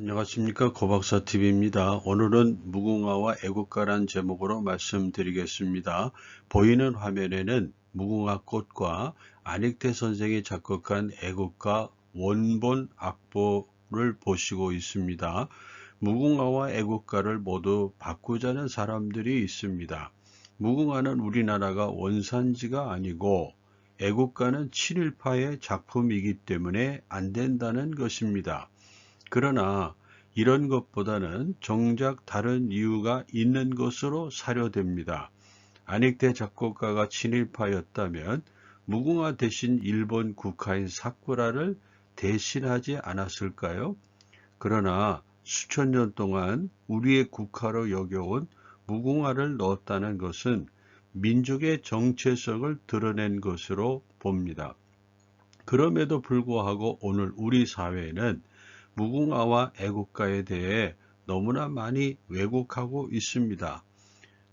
안녕하십니까, 고박사TV입니다. 오늘은 무궁화와 애국가란 제목으로 말씀드리겠습니다. 보이는 화면에는 무궁화 꽃과 안익태 선생이 작곡한 애국가 원본 악보를 보시고 있습니다. 무궁화와 애국가를 모두 바꾸자는 사람들이 있습니다. 무궁화는 우리나라가 원산지가 아니고 애국가는 친일파의 작품이기 때문에 안 된다는 것입니다. 그러나 이런 것보다는 정작 다른 이유가 있는 것으로 사료됩니다. 안익태 작곡가가 친일파였다면 무궁화 대신 일본 국가인 사쿠라를 대신하지 않았을까요? 그러나 수천 년 동안 우리의 국가로 여겨온 무궁화를 넣었다는 것은 민족의 정체성을 드러낸 것으로 봅니다. 그럼에도 불구하고 오늘 우리 사회는 무궁화와 애국가에 대해 너무나 많이 왜곡하고 있습니다.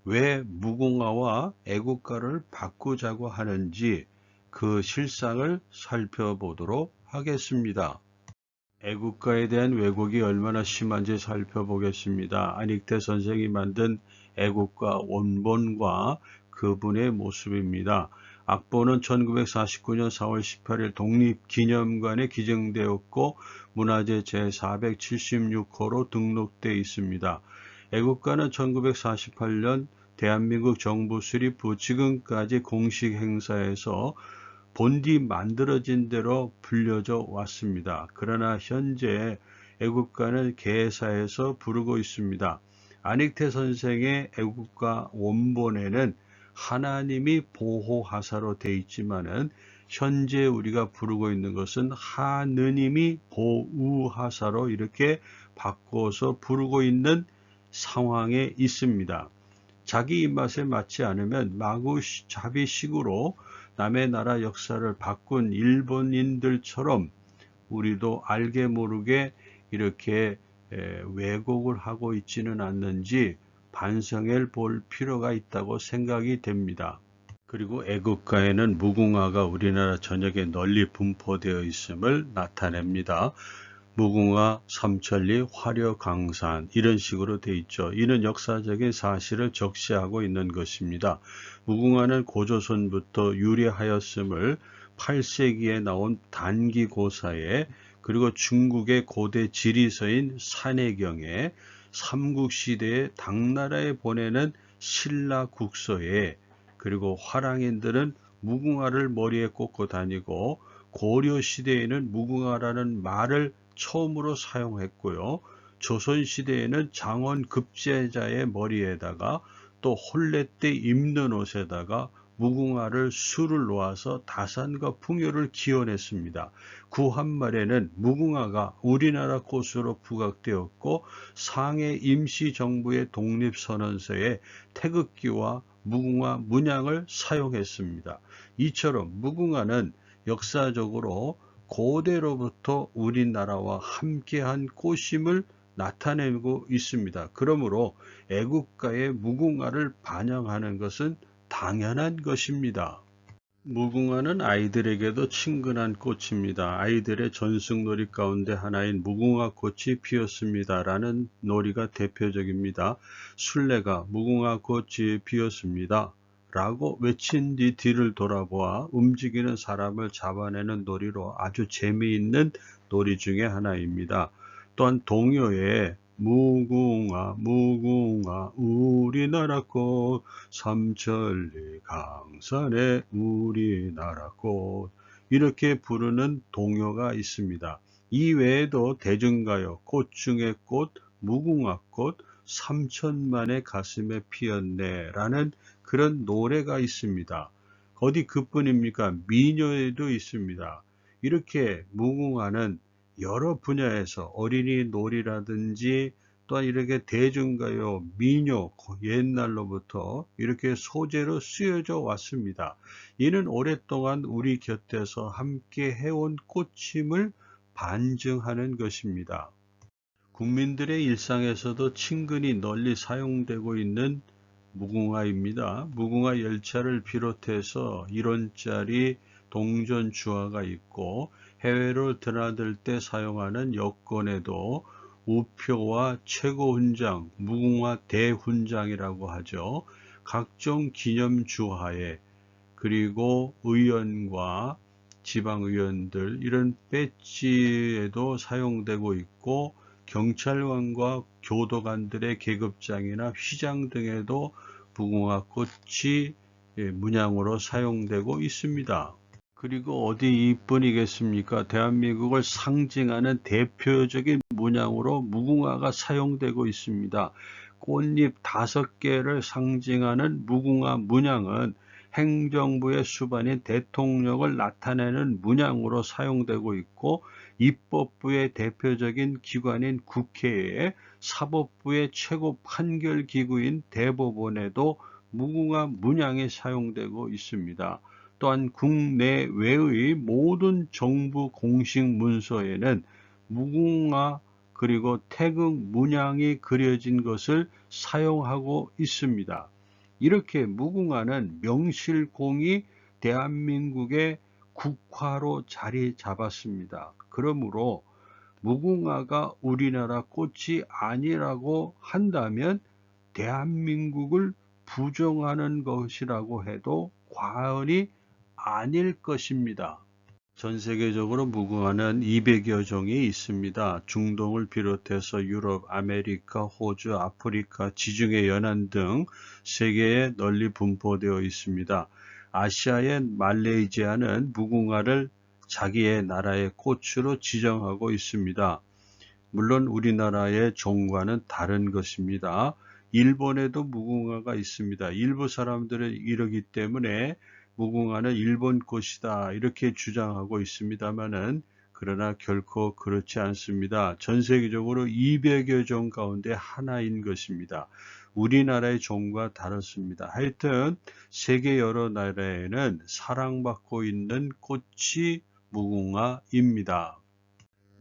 왜 무궁화와 애국가를 바꾸자고 하는지 그 실상을 살펴보도록 하겠습니다. 애국가에 대한 왜곡이 얼마나 심한지 살펴보겠습니다. 안익태 선생이 만든 애국가 원본과 그분의 모습입니다. 악보는 1949년 4월 18일 독립기념관에 기증되었고 문화재 제476호로 등록되어 있습니다. 애국가는 1948년 대한민국 정부 수립 후 지금까지 공식 행사에서 본디 만들어진 대로 불려져 왔습니다. 그러나 현재 애국가는 개사에서 부르고 있습니다. 안익태 선생의 애국가 원본에는 하나님이 보호하사로 되어 있지만은 현재 우리가 부르고 있는 것은 하느님이 보우하사로 이렇게 바꿔서 부르고 있는 상황에 있습니다. 자기 입맛에 맞지 않으면 마구잡이식으로 남의 나라 역사를 바꾼 일본인들처럼 우리도 알게 모르게 이렇게 왜곡을 하고 있지는 않는지 반성해 볼 필요가 있다고 생각이 됩니다. 그리고 애국가에는 무궁화가 우리나라 전역에 널리 분포되어 있음을 나타냅니다. 무궁화, 삼천리, 화려강산 이런 식으로 되어 있죠. 이는 역사적인 사실을 적시하고 있는 것입니다. 무궁화는 고조선부터 유래하였음을 8세기에 나온 단기고사에 그리고 중국의 고대 지리서인 산해경에 삼국시대의 당나라에 보내는 신라국서에 그리고 화랑인들은 무궁화를 머리에 꽂고 다니고 고려시대에는 무궁화라는 말을 처음으로 사용했고요. 조선시대에는 장원급제자의 머리에다가 또 혼례 때 입는 옷에다가 무궁화를 술을 놓아서 다산과 풍요를 기원했습니다. 구한말에는 무궁화가 우리나라 꽃으로 부각되었고 상해 임시정부의 독립선언서에 태극기와 무궁화 문양을 사용했습니다. 이처럼 무궁화는 역사적으로 고대로부터 우리나라와 함께한 꽃임을 나타내고 있습니다. 그러므로 애국가의 무궁화를 반영하는 것은 당연한 것입니다. 무궁화는 아이들에게도 친근한 꽃입니다. 아이들의 전승놀이 가운데 하나인 무궁화 꽃이 피었습니다. 라는 놀이가 대표적입니다. 술래가 무궁화 꽃이 피었습니다. 라고 외친 뒤 뒤를 돌아보아 움직이는 사람을 잡아내는 놀이로 아주 재미있는 놀이 중에 하나입니다. 또한 동요에 무궁화 무궁화 우리나라 꽃 삼천리 강산의 우리나라 꽃 이렇게 부르는 동요가 있습니다. 이 외에도 대중가요 꽃 중에 꽃 무궁화꽃 삼천만의 가슴에 피었네 라는 그런 노래가 있습니다. 어디 그뿐입니까? 민요에도 있습니다. 이렇게 무궁화는 여러 분야에서 어린이 놀이라든지 또한 이렇게 대중가요, 민요 옛날로부터 이렇게 소재로 쓰여져 왔습니다. 이는 오랫동안 우리 곁에서 함께 해온 꽃임을 반증하는 것입니다. 국민들의 일상에서도 친근히 널리 사용되고 있는 무궁화입니다. 무궁화 열차를 비롯해서 1원짜리 동전 주화가 있고 해외로 드나들 때 사용하는 여권에도 우표와 최고훈장, 무궁화 대훈장이라고 하죠. 각종 기념주하에 그리고 의원과 지방의원들 이런 배지에도 사용되고 있고 경찰관과 교도관들의 계급장이나 휘장 등에도 무궁화꽃이 문양으로 사용되고 있습니다. 그리고 어디 이뿐이겠습니까? 대한민국을 상징하는 대표적인 문양으로 무궁화가 사용되고 있습니다. 꽃잎 5개를 상징하는 무궁화 문양은 행정부의 수반인 대통령을 나타내는 문양으로 사용되고 있고, 입법부의 대표적인 기관인 국회에, 사법부의 최고 판결기구인 대법원에도 무궁화 문양이 사용되고 있습니다. 또한 국내외의 모든 정부 공식 문서에는 무궁화 그리고 태극 문양이 그려진 것을 사용하고 있습니다. 이렇게 무궁화는 명실공히 대한민국의 국화로 자리 잡았습니다. 그러므로 무궁화가 우리나라 꽃이 아니라고 한다면 대한민국을 부정하는 것이라고 해도 과언이 아닐 것입니다. 전 세계적으로 무궁화는 200여 종이 있습니다. 중동을 비롯해서 유럽, 아메리카, 호주, 아프리카, 지중해 연안 등 세계에 널리 분포되어 있습니다. 아시아의 말레이시아는 무궁화를 자기의 나라의 꽃으로 지정하고 있습니다. 물론 우리나라의 종과는 다른 것입니다. 일본에도 무궁화가 있습니다. 일부 사람들은 이러기 때문에 무궁화는 일본 꽃이다 이렇게 주장하고 있습니다만은, 그러나 결코 그렇지 않습니다. 전 세계적으로 200여 종 가운데 하나인 것입니다. 우리나라의 종과 다릅니다. 하여튼 세계 여러 나라에는 사랑받고 있는 꽃이 무궁화입니다.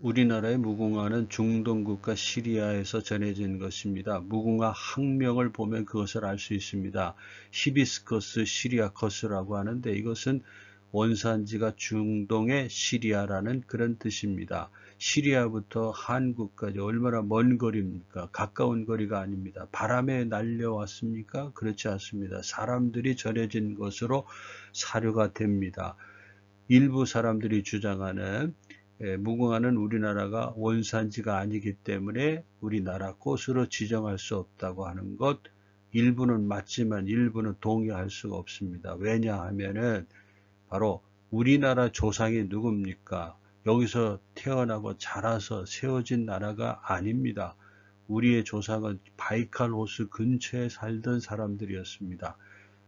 우리나라의 무궁화는 중동 국가 시리아에서 전해진 것입니다. 무궁화 학명을 보면 그것을 알 수 있습니다. 히비스커스 시리아커스라고 하는데, 이것은 원산지가 중동의 시리아라는 그런 뜻입니다. 시리아부터 한국까지 얼마나 먼 거리입니까? 가까운 거리가 아닙니다. 바람에 날려왔습니까? 그렇지 않습니다. 사람들이 전해진 것으로 사료가 됩니다. 일부 사람들이 주장하는 무궁화는 우리나라가 원산지가 아니기 때문에 우리나라 꽃으로 지정할 수 없다고 하는 것, 일부는 맞지만 일부는 동의할 수가 없습니다. 왜냐하면은 바로 우리나라 조상이 누굽니까? 여기서 태어나고 자라서 세워진 나라가 아닙니다. 우리의 조상은 바이칼 호수 근처에 살던 사람들이었습니다.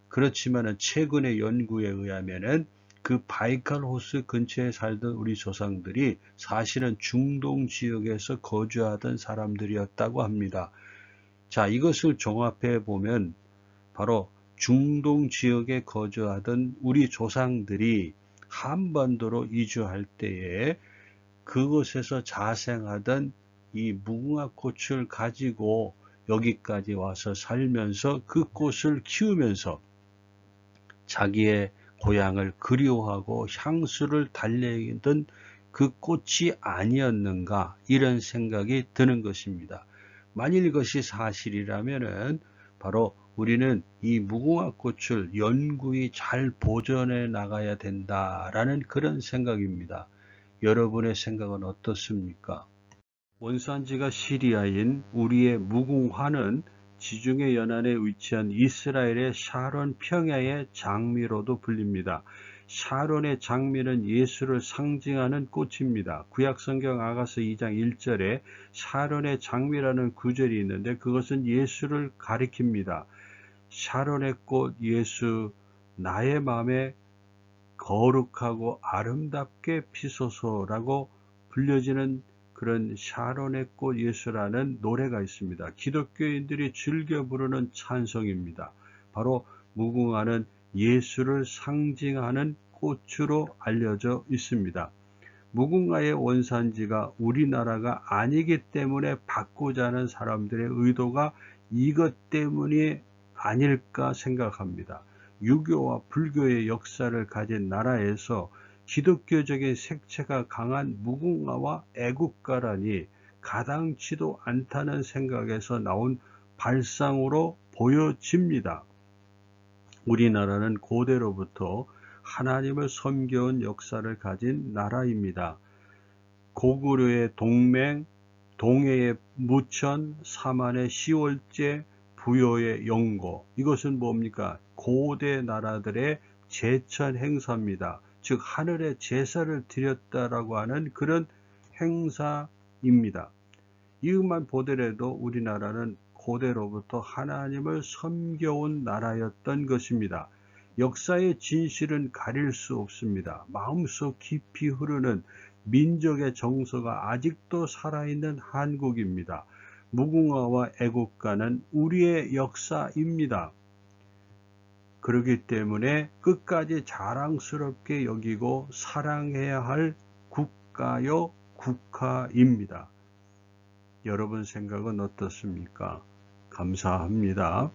그렇지만은 최근의 연구에 의하면은 그 바이칼 호수 근처에 살던 우리 조상들이 사실은 중동 지역에서 거주하던 사람들이었다고 합니다. 자, 이것을 종합해 보면 바로 중동 지역에 거주하던 우리 조상들이 한반도로 이주할 때에 그곳에서 자생하던 이 무궁화꽃을 가지고 여기까지 와서 살면서 그 꽃을 키우면서 자기의 고향을 그리워하고 향수를 달래던 그 꽃이 아니었는가, 이런 생각이 드는 것입니다. 만일 이것이 사실이라면은 바로 우리는 이 무궁화꽃을 연구히 잘 보존해 나가야 된다라는 그런 생각입니다. 여러분의 생각은 어떻습니까? 원산지가 시리아인 우리의 무궁화는 지중해 연안에 위치한 이스라엘의 샤론 평야의 장미로도 불립니다. 샤론의 장미는 예수를 상징하는 꽃입니다. 구약성경 아가서 2장 1절에 샤론의 장미라는 구절이 있는데 그것은 예수를 가리킵니다. 샤론의 꽃 예수, 나의 마음에 거룩하고 아름답게 피소서라고 불려지는 그런 샤론의 꽃 예수라는 노래가 있습니다. 기독교인들이 즐겨 부르는 찬송입니다. 바로 무궁화는 예수를 상징하는 꽃으로 알려져 있습니다. 무궁화의 원산지가 우리나라가 아니기 때문에 바꾸자는 사람들의 의도가 이것 때문이 아닐까 생각합니다. 유교와 불교의 역사를 가진 나라에서 기독교적인 색채가 강한 무궁화와 애국가라니 가당치도 않다는 생각에서 나온 발상으로 보여집니다. 우리나라는 고대로부터 하나님을 섬겨온 역사를 가진 나라입니다. 고구려의 동맹, 동해의 무천, 사만의 시월제, 부여의 영고, 이것은 뭡니까? 고대 나라들의 제천 행사입니다. 즉 하늘에 제사를 드렸다라고 하는 그런 행사입니다. 이것만 보더라도 우리나라는 고대로부터 하나님을 섬겨온 나라였던 것입니다. 역사의 진실은 가릴 수 없습니다. 마음속 깊이 흐르는 민족의 정서가 아직도 살아있는 한국입니다. 무궁화와 애국가는 우리의 역사입니다. 그렇기 때문에 끝까지 자랑스럽게 여기고 사랑해야 할 국가요 국가입니다. 여러분 생각은 어떻습니까? 감사합니다.